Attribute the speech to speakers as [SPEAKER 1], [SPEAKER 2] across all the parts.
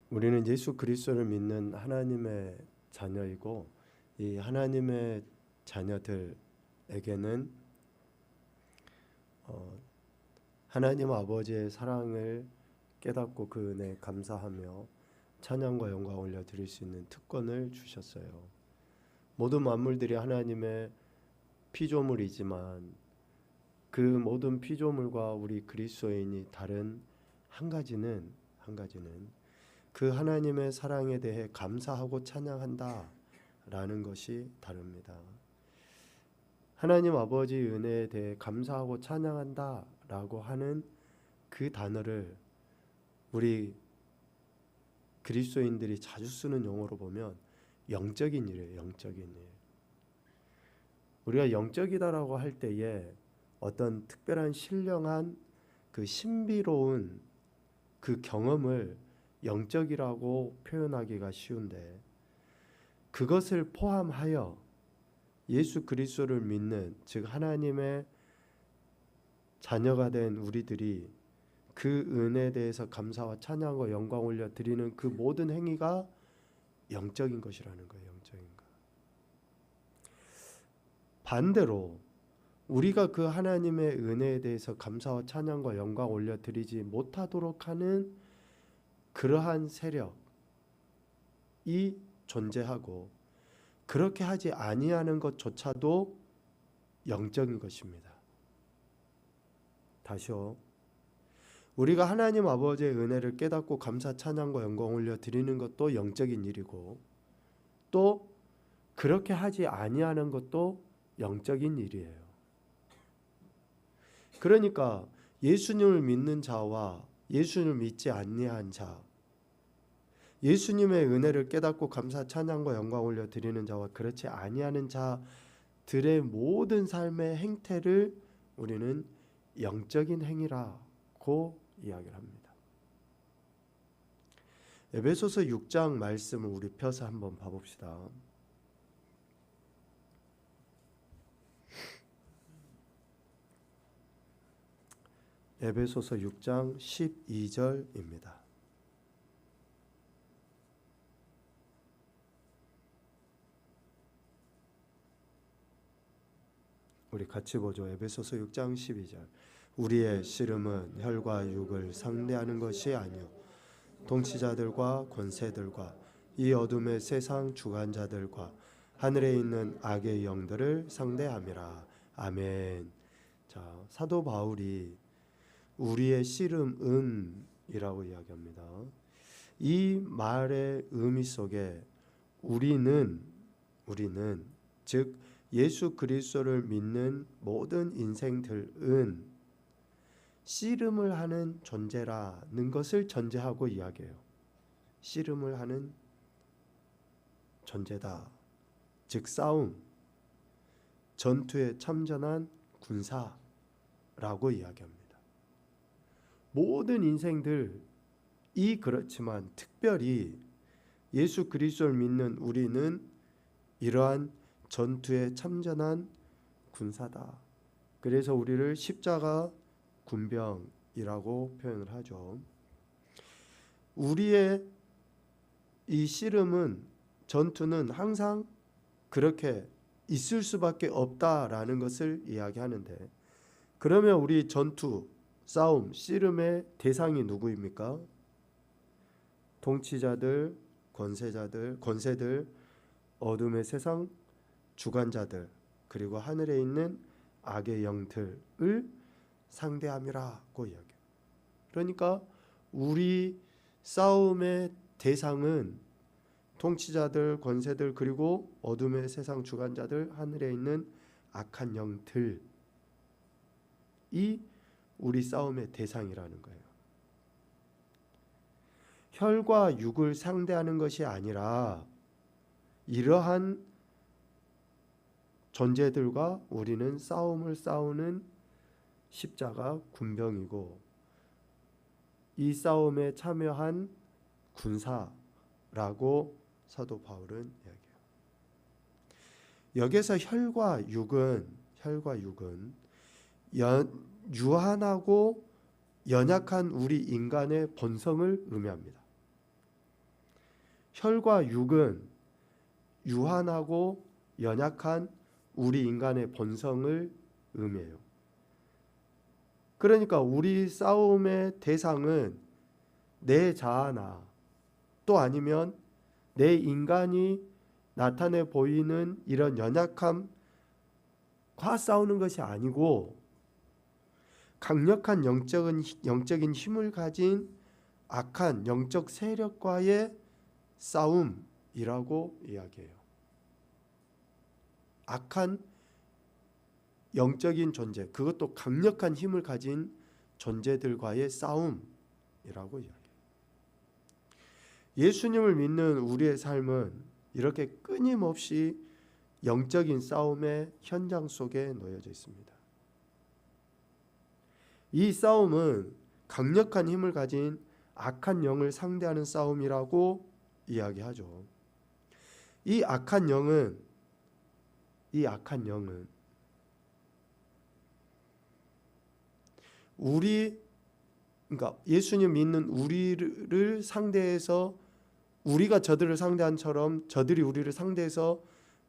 [SPEAKER 1] 우리는 예수 그리스도를 믿는 하나님의 자녀이고, 이 하나님의 자녀들에게는 하나님 아버지의 사랑을 깨닫고 그 은혜에 감사하며 찬양과 영광 올려드릴 수 있는 특권을 주셨어요. 모든 만물들이 하나님의 피조물이지만 그 모든 피조물과 우리 그리스도인이 다른 한 가지는 그 하나님의 사랑에 대해 감사하고 찬양한다 라는 것이 다릅니다. 하나님 아버지의 은혜에 대해 감사하고 찬양한다 라고 하는 그 단어를 우리 그리스도인들이 자주 쓰는 용어로 보면 영적인 일이에요. 영적인 일. 우리가 영적이다라고 할 때에 어떤 특별한 신령한 그 신비로운 그 경험을 영적이라고 표현하기가 쉬운데, 그것을 포함하여 예수 그리스도를 믿는, 즉 하나님의 자녀가 된 우리들이 그 은혜에 대해서 감사와 찬양과 영광 올려 드리는 그 모든 행위가 영적인 것이라는 거예요. 영적인 것. 반대로 우리가 그 하나님의 은혜에 대해서 감사와 찬양과 영광 올려 드리지 못하도록 하는 그러한 세력이 존재하고, 그렇게 하지 아니하는 것조차도 영적인 것입니다. 다시요. 우리가 하나님 아버지의 은혜를 깨닫고 감사 찬양과 영광 올려 드리는 것도 영적인 일이고, 또 그렇게 하지 아니하는 것도 영적인 일이에요. 그러니까 예수님을 믿는 자와 예수님을 믿지 아니한 자, 예수님의 은혜를 깨닫고 감사 찬양과 영광 올려 드리는 자와 그렇지 아니하는 자들의 모든 삶의 행태를 우리는 영적인 행위라고 이야기를 합니다. 에베소서 6장 말씀을 우리 펴서 한번 봐봅시다. 에베소서 6장 12절입니다. 우리 같이 보죠. 에베소서 6장 12절. 우리의 씨름은 혈과 육을 상대하는 것이 아니요 통치자들과 권세들과 이 어둠의 세상 주관자들과 하늘에 있는 악의 영들을 상대함이라. 아멘. 자, 사도 바울이 우리의 씨름은이라고 이야기합니다. 이 말의 의미 속에 우리는 즉 예수 그리스도를 믿는 모든 인생들은 씨름을 하는 존재라는 것을 전제하고 이야기해요. 씨름을 하는 존재다. 즉 싸움, 전투에 참전한 군사라고 이야기합니다. 모든 인생들이 그렇지만 특별히 예수 그리스도를 믿는 우리는 이러한 전투에 참전한 군사다. 그래서 우리를 십자가 군병이라고 표현을 하죠. 우리의 이 씨름은, 전투는 항상 그렇게 있을 수밖에 없다라는 것을 이야기하는데, 그러면 우리 전투, 싸움, 씨름의 대상이 누구입니까? 통치자들, 권세들, 어둠의 세상 주관자들, 그리고 하늘에 있는 악의 영들을 상대함이라고 이야기해요. 그러니까 우리 싸움의 대상은 통치자들, 권세들, 그리고 어둠의 세상 주관자들, 하늘에 있는 악한 영들이 우리 싸움의 대상이라는 거예요. 혈과 육을 상대하는 것이 아니라 이러한 존재들과 우리는 싸움을 싸우는 십자가 군병이고, 이 싸움에 참여한 군사라고 사도 바울은 이야기해요. 여기서 혈과 육은 유한하고 연약한 우리 인간의 본성을 의미합니다. 혈과 육은 유한하고 연약한 우리 인간의 본성을 의미해요. 그러니까 우리 싸움의 대상은 내 자아나 또 아니면 내 인간이 나타내 보이는 이런 연약함과 싸우는 것이 아니고 강력한 영적인 힘을 가진 악한 영적 세력과의 싸움이라고 이야기해요. 악한 영적인 존재, 그것도 강력한 힘을 가진 존재들과의 싸움이라고 이야기해요. 예수님을 믿는 우리의 삶은 이렇게 끊임없이 영적인 싸움의 현장 속에 놓여져 있습니다. 이 싸움은 강력한 힘을 가진 악한 영을 상대하는 싸움이라고 이야기하죠. 이 악한 영은 그러니까 예수님 믿는 우리를 상대해서 우리가 저들을 상대한처럼 저들이 우리를 상대해서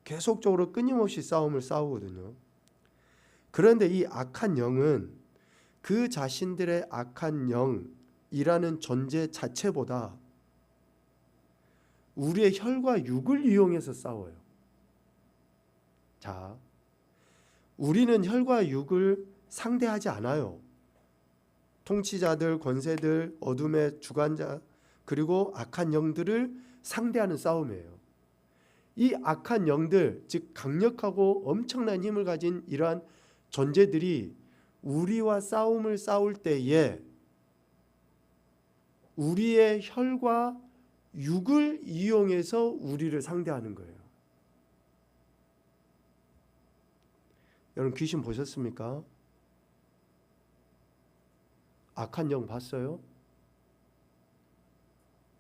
[SPEAKER 1] 계속적으로 끊임없이 싸우거든요. 그런데 이 악한 영은 그 자신들의 악한 영이라는 존재 자체보다 우리의 혈과 육을 이용해서 싸워요. 자, 우리는 혈과 육을 상대하지 않아요. 통치자들, 권세들, 어둠의 주관자, 그리고 악한 영들을 상대하는 싸움이에요. 이 악한 영들, 즉 강력하고 엄청난 힘을 가진 이러한 존재들이 우리와 싸움을 싸울 때에 우리의 혈과 육을 이용해서 우리를 상대하는 거예요. 여러분 귀신 보셨습니까? 악한 영 봤어요?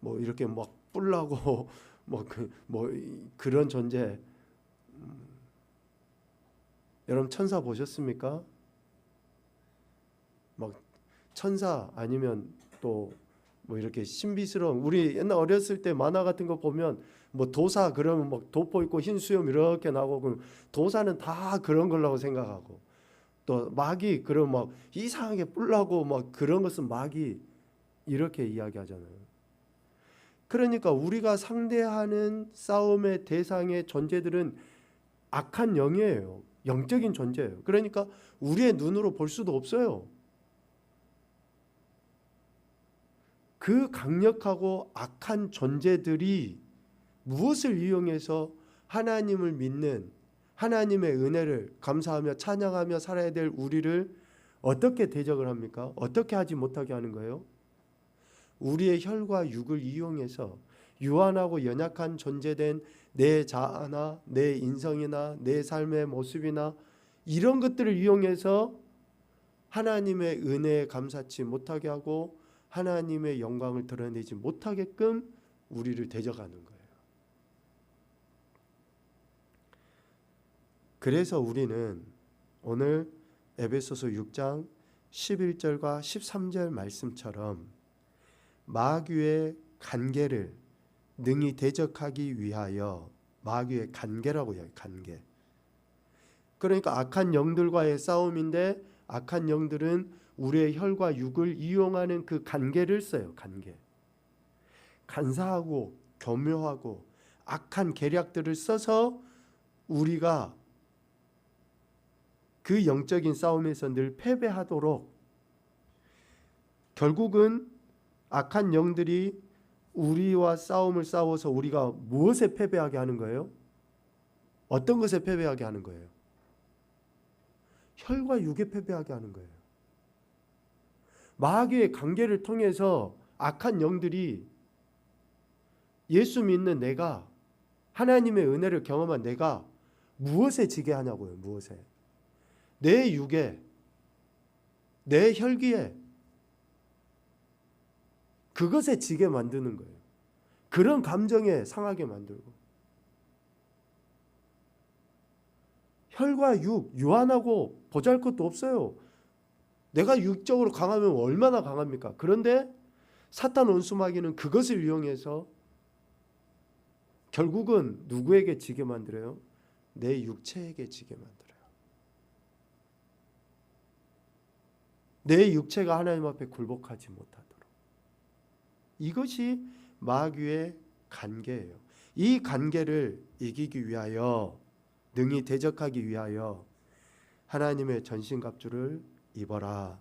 [SPEAKER 1] 뭐 이렇게 막 뿔나고 그런 존재. 여러분 천사 보셨습니까? 막 천사 아니면 또 뭐 이렇게 신비스러운, 우리 옛날 어렸을 때 만화 같은 거 보면 뭐 도사 그러면 막 도포 있고 흰 수염 이렇게 나고, 그럼 도사는 다 그런 걸라고 생각하고, 또 마귀 그러면 막 이상하게 뿔나고 막 그런 것은 마귀 이렇게 이야기하잖아요. 그러니까 우리가 상대하는 싸움의 대상의 존재들은 악한 영이에요. 영적인 존재예요. 그러니까 우리의 눈으로 볼 수도 없어요. 그 강력하고 악한 존재들이 무엇을 이용해서 하나님을 믿는, 하나님의 은혜를 감사하며 찬양하며 살아야 될 우리를 어떻게 대적을 합니까? 어떻게 하지 못하게 하는 거예요? 우리의 혈과 육을 이용해서 유한하고 연약한 존재된 내 자아나 내 인성이나 내 삶의 모습이나 이런 것들을 이용해서 하나님의 은혜에 감사치 못하게 하고 하나님의 영광을 드러내지 못하게끔 우리를 대적하는 거예요. 그래서 우리는 오늘 에베소서 6장 11절과 13절 말씀처럼 마귀의 간계를 능히 대적하기 위하여, 마귀의 간계라고 해요. 간계. 그러니까 악한 영들과의 싸움인데 악한 영들은 우리의 혈과 육을 이용하는 그 간계를 써요. 간계. 간사하고 교묘하고 악한 계략들을 써서 우리가 그 영적인 싸움에서 늘 패배하도록, 결국은 악한 영들이 우리와 싸움을 싸워서 우리가 무엇에 패배하게 하는 거예요? 어떤 것에 패배하게 하는 거예요? 혈과 육에 패배하게 하는 거예요. 마귀의 관계를 통해서 악한 영들이 예수 믿는 내가, 하나님의 은혜를 경험한 내가 무엇에 지게 하냐고요. 무엇에? 내 육에, 내 혈기에, 그것에 지게 만드는 거예요. 그런 감정에 상하게 만들고. 혈과 육, 유한하고 보잘것도 없어요. 내가 육적으로 강하면 얼마나 강합니까? 그런데 사탄 원수 마귀는 그것을 이용해서 결국은 누구에게 지게 만들어요? 내 육체에게 지게 만들어요. 내 육체가 하나님 앞에 굴복하지 못하도록. 이것이 마귀의 관계예요. 이 관계를 이기기 위하여, 능히 대적하기 위하여 하나님의 전신갑주를 입어라,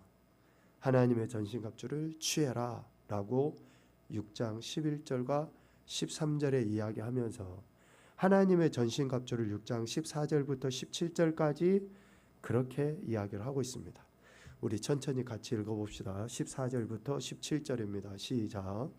[SPEAKER 1] 하나님의 전신갑주를 취해라 라고 6장 11절과 13절에 이야기하면서 하나님의 전신갑주를 6장 14절부터 17절까지 그렇게 이야기를 하고 있습니다. 우리 천천히 같이 읽어봅시다. 14절부터 17절입니다. 시작.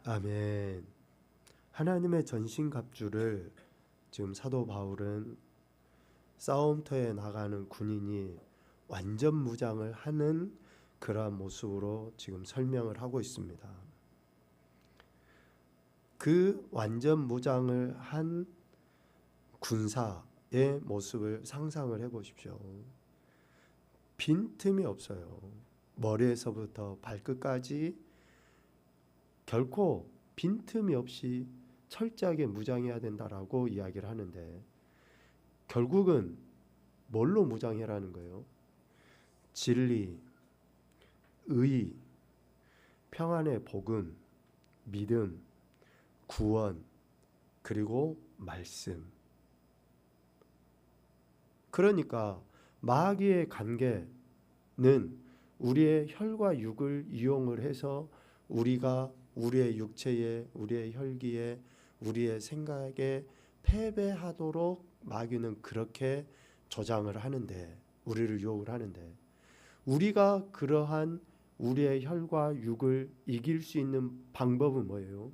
[SPEAKER 1] 아멘. 하나님의 전신갑주를 지금 사도 바울은 싸움터에 나가는 군인이 완전 무장을 하는 그러한 모습으로 지금 설명을 하고 있습니다. 그 완전 무장을 한 군사의 모습을 상상을 해보십시오. 빈틈이 없어요. 머리에서부터 발끝까지 결코 빈틈이 없이 철저하게 무장해야 된다라고 이야기를 하는데, 결국은 뭘로 무장해라는 거예요? 진리, 의, 평안의 복음, 믿음, 구원, 그리고 말씀. 그러니까 마귀의 관계는 우리의 혈과 육을 이용을 해서 우리가 우리의 육체에, 우리의 혈기에, 우리의 생각에 패배하도록 마귀는 그렇게 조장을 하는데, 우리를 유혹을 하는데, 우리가 그러한 우리의 혈과 육을 이길 수 있는 방법은 뭐예요?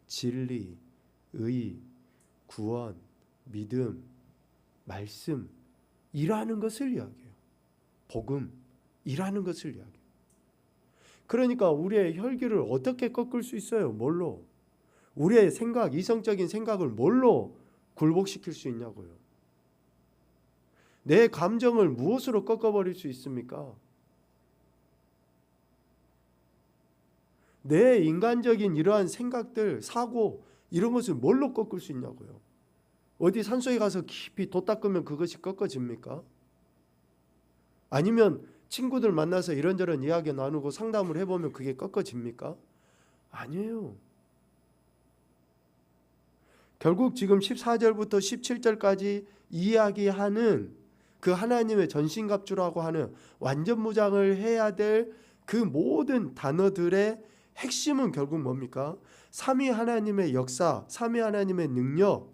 [SPEAKER 1] 진리, 의, 구원, 믿음, 말씀이라는 것을 이야기해요. 복음이라는 것을 이야기해요. 그러니까 우리의 혈기를 어떻게 꺾을 수 있어요? 뭘로? 우리의 생각, 이성적인 생각을 뭘로 굴복시킬 수 있냐고요? 내 감정을 무엇으로 꺾어버릴 수 있습니까? 내 인간적인 이러한 생각들, 사고, 이런 것을 뭘로 꺾을 수 있냐고요? 어디 산속에 가서 깊이 돛 닦으면 그것이 꺾어집니까? 아니면 친구들 만나서 이런저런 이야기 나누고 상담을 해보면 그게 꺾어집니까? 아니에요. 결국 지금 14절부터 17절까지 이야기하는 그 하나님의 전신갑주라고 하는 완전 무장을 해야 될 그 모든 단어들의 핵심은 결국 뭡니까? 삼위 하나님의 역사, 삼위 하나님의 능력.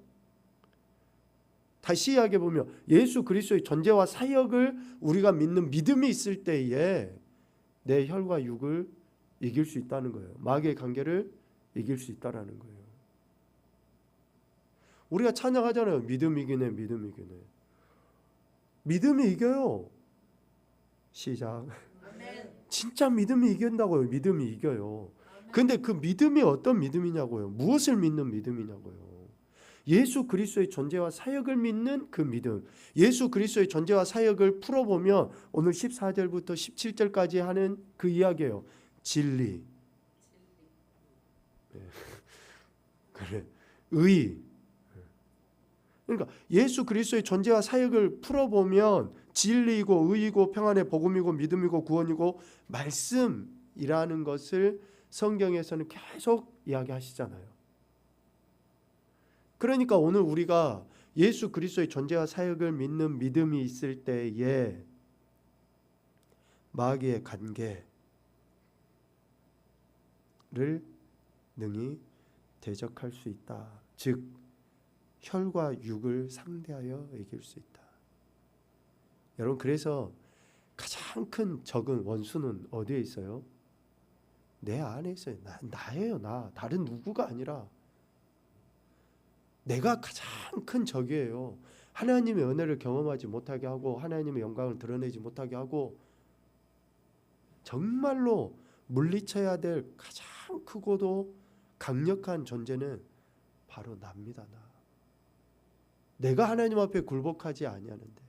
[SPEAKER 1] 다시 이야기해 보면 예수 그리스도의 존재와 사역을 우리가 믿는 믿음이 있을 때에 내 혈과 육을 이길 수 있다는 거예요. 마귀의 관계를 이길 수 있다라는 거예요. 우리가 찬양하잖아요. 믿음 이기네, 믿음 이기네. 믿음이 이겨요. 시작. 아멘. 진짜 믿음이 이긴다고요. 믿음이 이겨요. 근데 그 믿음이 어떤 믿음이냐고요. 무엇을 믿는 믿음이냐고요. 예수 그리스도의 존재와 사역을 믿는 그 믿음. 예수 그리스도의 존재와 사역을 풀어보면 오늘 14절부터 17절까지 하는 그 이야기예요. 진리. 네. 그래. 의. 그러니까 예수 그리스도의 존재와 사역을 풀어보면 진리이고 의이고 평안의 복음이고 믿음이고 구원이고 말씀이라는 것을 성경에서는 계속 이야기하시잖아요. 그러니까 오늘 우리가 예수 그리스도의 존재와 사역을 믿는 믿음이 있을 때에 마귀의 관계를 능히 대적할 수 있다. 즉 혈과 육을 상대하여 이길 수 있다. 여러분, 그래서 가장 큰 적은 원수는 어디에 있어요? 내 안에 있어요. 나예요. 나. 다른 누구가 아니라 내가 가장 큰 적이에요. 하나님의 은혜를 경험하지 못하게 하고 하나님의 영광을 드러내지 못하게 하고 정말로 물리쳐야 될 가장 크고도 강력한 존재는 바로 납니다. 내가 하나님 앞에 굴복하지 아니하는데,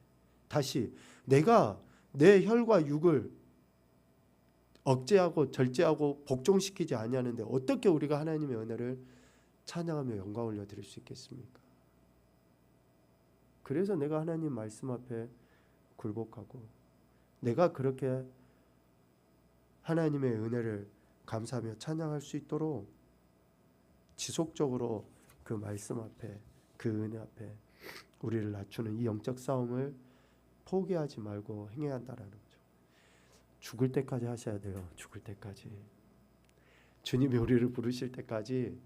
[SPEAKER 1] 다시 내가 내 혈과 육을 억제하고 절제하고 복종시키지 아니하는데 어떻게 우리가 하나님의 은혜를 찬양하며 영광 올려 드릴 수 있겠습니까? 그래서 내가 하나님 말씀 앞에 굴복하고, 내가 그렇게 하나님의 은혜를 감사하며 찬양할 수 있도록 지속적으로 그 말씀 앞에, 그 은혜 앞에 우리를 낮추는 이 영적 싸움을 포기하지 말고 행해야 한다라는 거죠. 죽을 때까지 하셔야 돼요. 죽을 때까지. 주님이 우리를 부르실 때까지,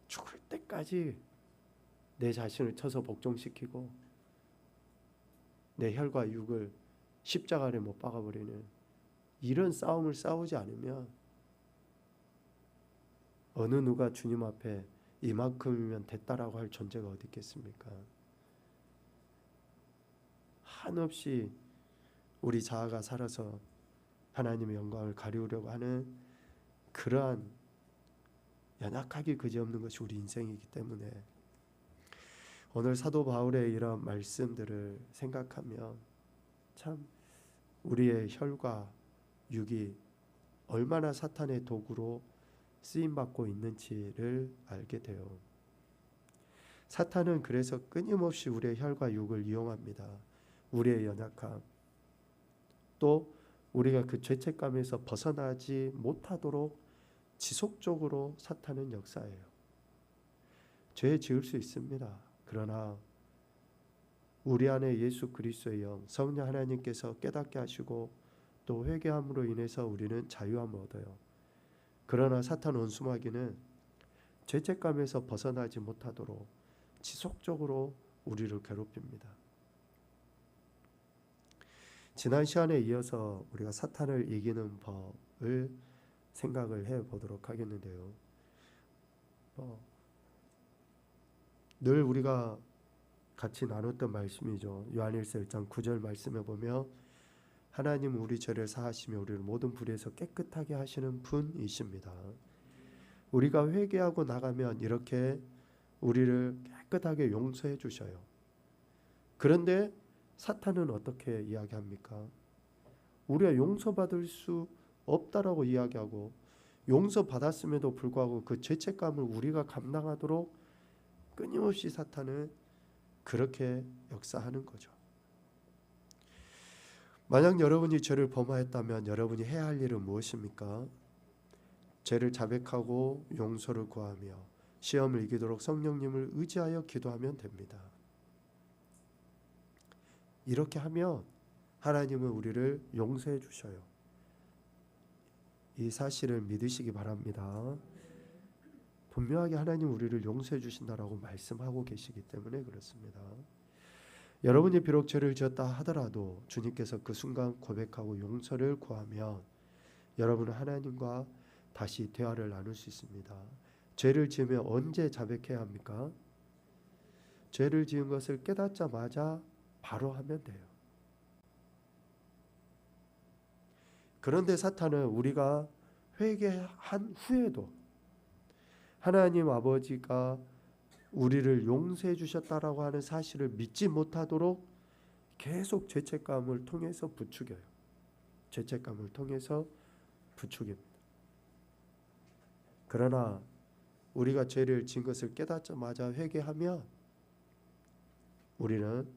[SPEAKER 1] 죽을 때까지 내 자신을 쳐서 복종시키고 내 혈과 육을 십자가에 못 박아버리는 이런 싸움을 싸우지 않으면 어느 누가 주님 앞에 이만큼이면 됐다라고 할 존재가 어디 있겠습니까? 한없이 우리 자아가 살아서 하나님의 영광을 가리우려고 하는 그러한 연약하기 그지없는 것이 우리 인생이기 때문에 오늘 사도 바울의 이런 말씀들을 생각하면 참 우리의 혈과 육이 얼마나 사탄의 도구로 쓰임받고 있는지를 알게 돼요. 사탄은 그래서 끊임없이 우리의 혈과 육을 이용합니다. 우리의 연약함, 또 우리가 그 죄책감에서 벗어나지 못하도록 지속적으로 사탄은 역사해요. 죄 지을 수 있습니다. 그러나 우리 안에 예수 그리스도의 영, 성령 하나님께서 깨닫게 하시고 또 회개함으로 인해서 우리는 자유함을 얻어요. 그러나 사탄 원수마귀는 죄책감에서 벗어나지 못하도록 지속적으로 우리를 괴롭힙니다. 지난 시간에 이어서 우리가 사탄을 이기는 법을 생각을 해보도록 하겠는데요. 늘 우리가 같이 나눴던 말씀이죠. 요한일서 1장 9절 말씀에 보면 하나님은 우리 죄를 사하시며 우리를 모든 불의에서 깨끗하게 하시는 분이십니다. 우리가 회개하고 나가면 이렇게 우리를 깨끗하게 용서해 주셔요. 그런데 사탄은 어떻게 이야기합니까? 우리가 용서받을 수 없다라고 이야기하고, 용서받았음에도 불구하고 그 죄책감을 우리가 감당하도록 끊임없이 사탄은 그렇게 역사하는 거죠. 만약 여러분이 죄를 범하였다면 여러분이 해야 할 일은 무엇입니까? 죄를 자백하고 용서를 구하며 시험을 이기도록 성령님을 의지하여 기도하면 됩니다. 이렇게 하면 하나님은 우리를 용서해 주셔요. 이 사실을 믿으시기 바랍니다. 분명하게 하나님 우리를 용서해 주신다라고 말씀하고 계시기 때문에 그렇습니다. 여러분이 비록 죄를 지었다 하더라도 주님께서 그 순간 고백하고 용서를 구하면 여러분은 하나님과 다시 대화를 나눌 수 있습니다. 죄를 지으면 언제 자백해야 합니까? 죄를 지은 것을 깨닫자마자 바로 하면 돼요. 그런데 사탄은 우리가 회개한 후에도 하나님 아버지가 우리를 용서해 주셨다라고 하는 사실을 믿지 못하도록 계속 죄책감을 통해서 부추겨요. 죄책감을 통해서 부추깁니다. 그러나 우리가 죄를 지은 것을 깨닫자마자 회개하면 우리는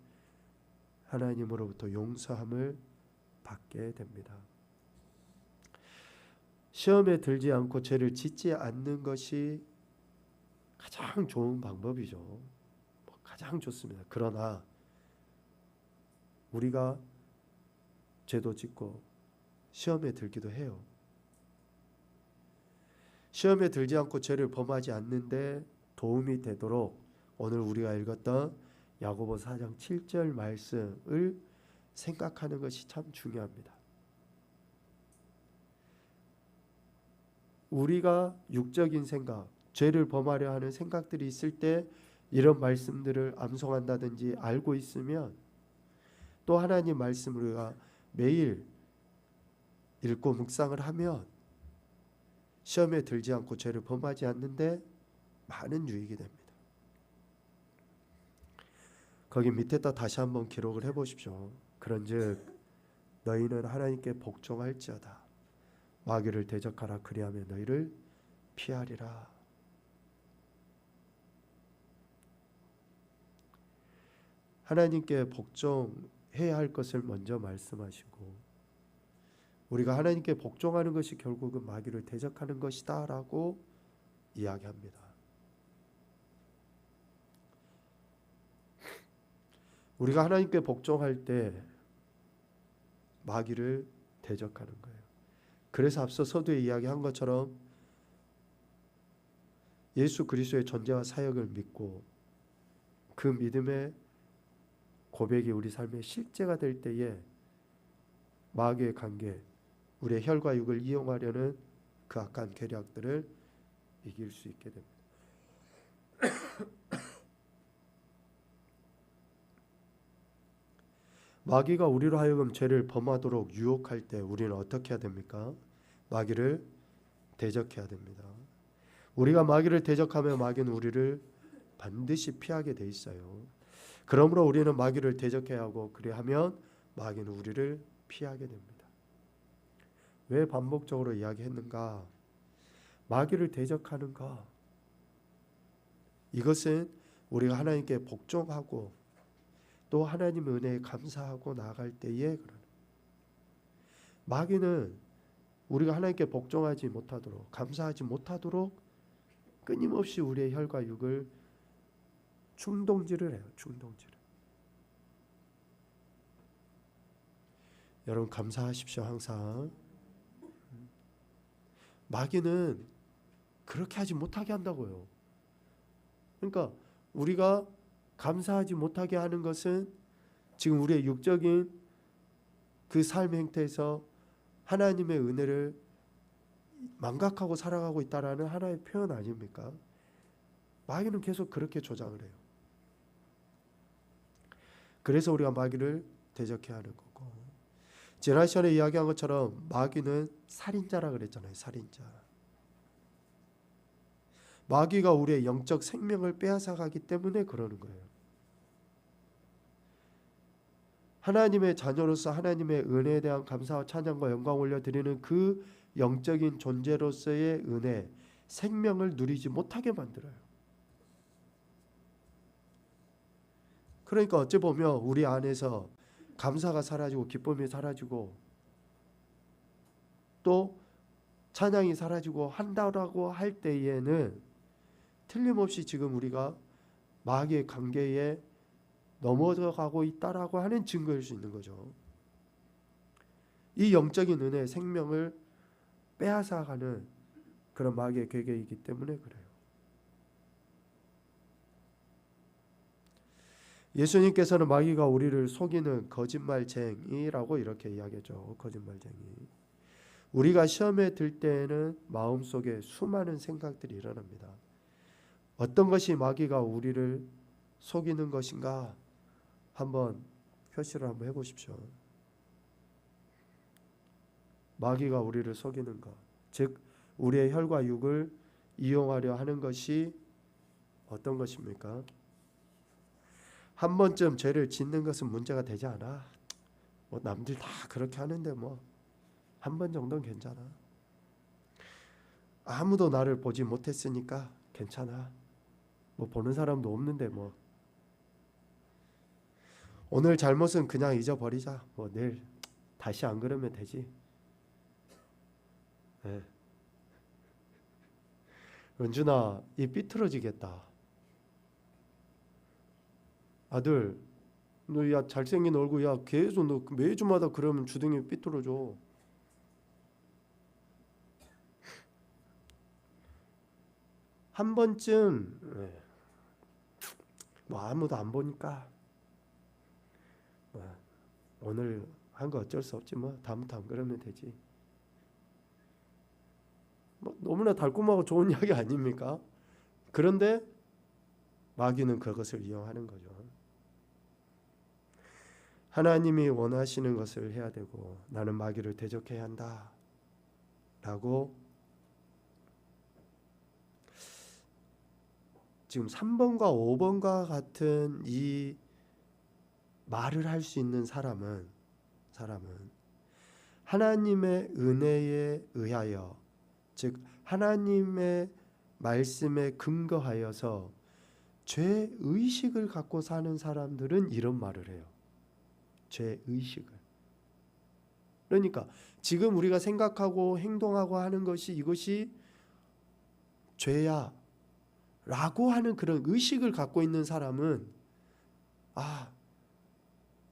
[SPEAKER 1] 하나님으로부터 용서함을 받게 됩니다. 시험에 들지 않고 죄를 짓지 않는 것이 가장 좋은 방법이죠. 가장 좋습니다. 그러나 우리가 죄도 짓고 시험에 들기도 해요. 시험에 들지 않고 죄를 범하지 않는데 도움이 되도록 오늘 우리가 읽었던 야고보 4장 7절 말씀을 생각하는 것이 참 중요합니다. 우리가 육적인 생각, 죄를 범하려 하는 생각들이 있을 때 이런 말씀들을 암송한다든지 알고 있으면, 또 하나님 말씀을 우리가 매일 읽고 묵상을 하면 시험에 들지 않고 죄를 범하지 않는데 많은 유익이 됩니다. 거기 밑에다 다시 한번 기록을 해보십시오. 그런즉 너희는 하나님께 복종할지어다. 마귀를 대적하라. 그리하면 너희를 피하리라. 하나님께 복종해야 할 것을 먼저 말씀하시고, 우리가 하나님께 복종하는 것이 결국은 마귀를 대적하는 것이다 라고 이야기합니다. 우리가 하나님께 복종할 때 마귀를 대적하는 거예요. 그래서 앞서 서두에 이야기한 것처럼 예수 그리스도의 존재와 사역을 믿고 그 믿음의 고백이 우리 삶의 실제가 될 때에 마귀의 관계, 우리의 혈과 육을 이용하려는 그 악한 계략들을 이길 수 있게 됩니다. 마귀가 우리로 하여금 죄를 범하도록 유혹할 때 우리는 어떻게 해야 됩니까? 마귀를 대적해야 됩니다. 우리가 마귀를 대적하면 마귀는 우리를 반드시 피하게 돼 있어요. 그러므로 우리는 마귀를 대적해야 하고, 그리하면 마귀는 우리를 피하게 됩니다. 왜 반복적으로 이야기했는가? 마귀를 대적하는 것, 이것은 우리가 하나님께 복종하고 또 하나님의 은혜에 감사하고 나아갈 때에 그러는, 마귀는 우리가 하나님께 복종하지 못하도록, 감사하지 못하도록 끊임없이 우리의 혈과 육을 충동질을 해요. 충동질을. 여러분 감사하십시오. 항상 마귀는 그렇게 하지 못하게 한다고요. 그러니까 우리가 감사하지 못하게 하는 것은 지금 우리의 육적인 그 삶 행태에서 하나님의 은혜를 망각하고 살아가고 있다라는 하나의 표현 아닙니까? 마귀는 계속 그렇게 조장을 해요. 그래서 우리가 마귀를 대적해야 하는 거고, 지난 시간에 이야기한 것처럼 마귀는 살인자라 그랬잖아요. 살인자. 마귀가 우리의 영적 생명을 빼앗아가기 때문에 그러는 거예요. 하나님의 자녀로서 하나님의 은혜에 대한 감사와 찬양과 영광 올려드리는 그 영적인 존재로서의 은혜, 생명을 누리지 못하게 만들어요. 그러니까 어찌 보면 우리 안에서 감사가 사라지고 기쁨이 사라지고 또 찬양이 사라지고 한다라고 할 때에는 틀림없이 지금 우리가 마귀의 관계에 넘어가고 있다라고 하는 증거일 수 있는 거죠. 이 영적인 은혜의 생명을 빼앗아가는 그런 마귀의 계획이기 때문에 그래요. 예수님께서는 마귀가 우리를 속이는 거짓말쟁이라고 이렇게 이야기하죠. 거짓말쟁이. 우리가 시험에 들 때에는 마음속에 수많은 생각들이 일어납니다. 어떤 것이 마귀가 우리를 속이는 것인가 한번 표시를 한번 해보십시오. 마귀가 우리를 속이는 것, 즉 우리의 혈과 육을 이용하려 하는 것이 어떤 것입니까? 한 번쯤 죄를 짓는 것은 문제가 되지 않아. 뭐 남들 다 그렇게 하는데 뭐 한 번 정도는 괜찮아. 아무도 나를 보지 못했으니까 괜찮아. 뭐 보는 사람도 없는데 뭐 오늘 잘못은 그냥 잊어버리자. 뭐 내일 다시 안 그러면 되지. 네. 은준아, 이 삐뚤어지겠다. 아들, 너 야 잘생긴 얼굴, 야 계속 너 매주마다 그러면 주둥이 삐뚤어져. 한 번쯤 뭐 아무도 안 보니까 뭐 오늘 한 거 어쩔 수 없지, 뭐 다음부터 안 그러면 되지. 뭐 너무나 달콤하고 좋은 이야기 아닙니까? 그런데 마귀는 그것을 이용하는 거죠. 하나님이 원하시는 것을 해야 되고 나는 마귀를 대적해야 한다 라고 지금 3번과 5번과 같은 이 말을 할 수 있는 사람은 하나님의 은혜에 의하여, 즉 하나님의 말씀에 근거하여서 죄 의식을 갖고 사는 사람들은 이런 말을 해요. 죄 의식을. 그러니까 지금 우리가 생각하고 행동하고 하는 것이 이것이 죄야 라고 하는 그런 의식을 갖고 있는 사람은,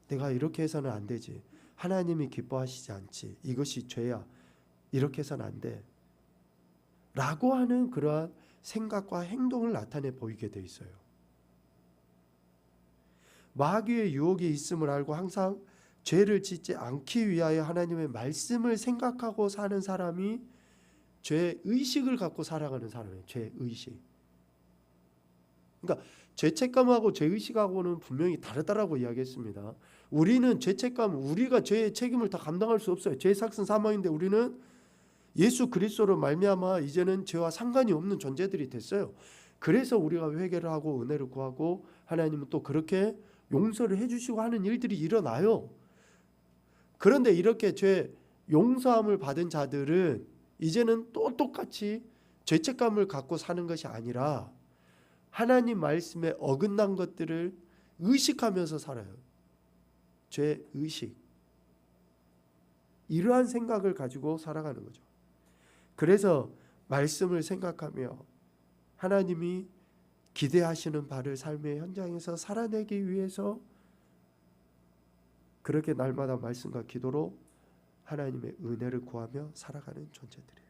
[SPEAKER 1] 내가 이렇게 해서는 안 되지, 하나님이 기뻐하시지 않지, 이것이 죄야, 이렇게 해서는 안 돼 라고 하는 그러한 생각과 행동을 나타내 보이게 돼 있어요. 마귀의 유혹이 있음을 알고 항상 죄를 짓지 않기 위하여 하나님의 말씀을 생각하고 사는 사람이 죄 의식을 갖고 살아가는 사람이에요. 죄 의식. 그러니까 죄책감하고 죄 의식하고는 분명히 다르다라고 이야기했습니다. 우리는 죄책감, 우리가 죄의 책임을 다 감당할 수 없어요. 죄의 삭은 사망인데 우리는 예수 그리스도로 말미암아 이제는 죄와 상관이 없는 존재들이 됐어요. 그래서 우리가 회개를 하고 은혜를 구하고 하나님은 또 그렇게 용서를 해주시고 하는 일들이 일어나요. 그런데 이렇게 죄 용서함을 받은 자들은 이제는 또 똑같이 죄책감을 갖고 사는 것이 아니라 하나님 말씀에 어긋난 것들을 의식하면서 살아요. 죄 의식. 이러한 생각을 가지고 살아가는 거죠. 그래서 말씀을 생각하며 하나님이 기대하시는 바를 삶의 현장에서 살아내기 위해서 그렇게 날마다 말씀과 기도로 하나님의 은혜를 구하며 살아가는 존재들이에요.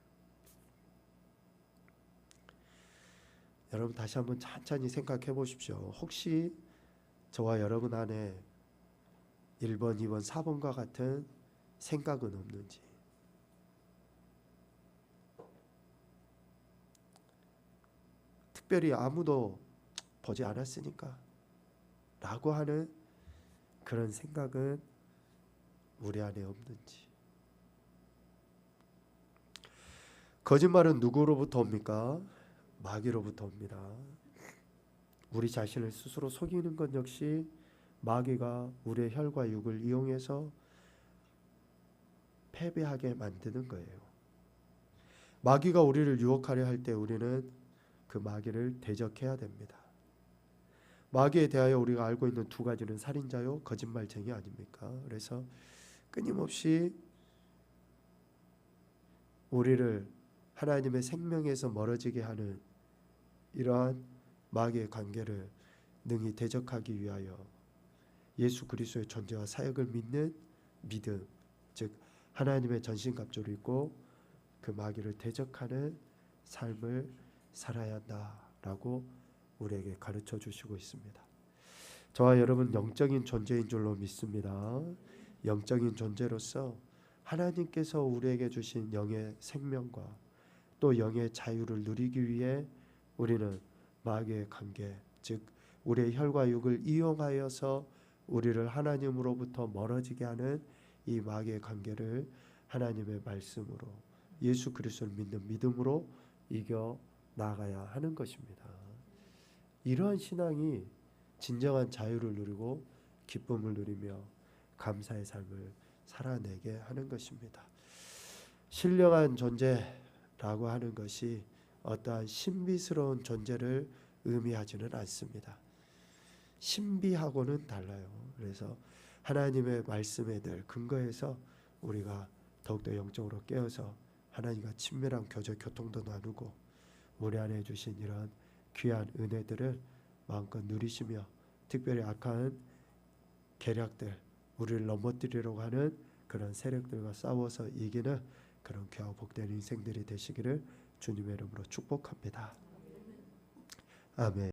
[SPEAKER 1] 여러분 다시 한번 천천히 생각해 보십시오. 혹시 저와 여러분 안에 1번, 2번, 4번과 같은 생각은 없는지. 특별히 아무도 보지 않았으니까 라고 하는 그런 생각은 우리 안에 없는지. 거짓말은 누구로부터 옵니까? 마귀로부터 옵니다. 우리 자신을 스스로 속이는 것 역시 마귀가 우리의 혈과 육을 이용해서 패배하게 만드는 거예요. 마귀가 우리를 유혹하려 할 때 우리는 그 마귀를 대적해야 됩니다. 마귀에 대하여 우리가 알고 있는 두 가지는 살인자요, 거짓말쟁이 아닙니까? 그래서 끊임없이 우리를 하나님의 생명에서 멀어지게 하는 이러한 마귀의 관계를 능히 대적하기 위하여 예수 그리스도의 존재와 사역을 믿는 믿음, 즉 하나님의 전신갑주를 입고 그 마귀를 대적하는 삶을 살아야 한다라고 우리에게 가르쳐 주시고 있습니다. 저와 여러분 영적인 존재인 줄로 믿습니다. 영적인 존재로서 하나님께서 우리에게 주신 영의 생명과 또 영의 자유를 누리기 위해 우리는 마귀의 관계, 즉 우리의 혈과 육을 이용하여서 우리를 하나님으로부터 멀어지게 하는 이 마귀의 관계를 하나님의 말씀으로 예수 그리스도를 믿는 믿음으로 이겨 나가야 하는 것입니다. 이러한 신앙이 진정한 자유를 누리고 기쁨을 누리며 감사의 삶을 살아내게 하는 것입니다. 신령한 존재라고 하는 것이 어떠한 신비스러운 존재를 의미하지는 않습니다. 신비하고는 달라요. 그래서 하나님의 말씀에 늘 근거해서 우리가 더욱더 영적으로 깨어서 하나님과 친밀한 교통도 나누고 우리 안에 주신 이런 귀한 은혜들을 마음껏 누리시며 특별히 악한 계략들, 우리를 넘어뜨리려고 하는 그런 세력들과 싸워서 이기는 그런 귀하고 복된 인생들이 되시기를 주님의 이름으로 축복합니다. 아멘.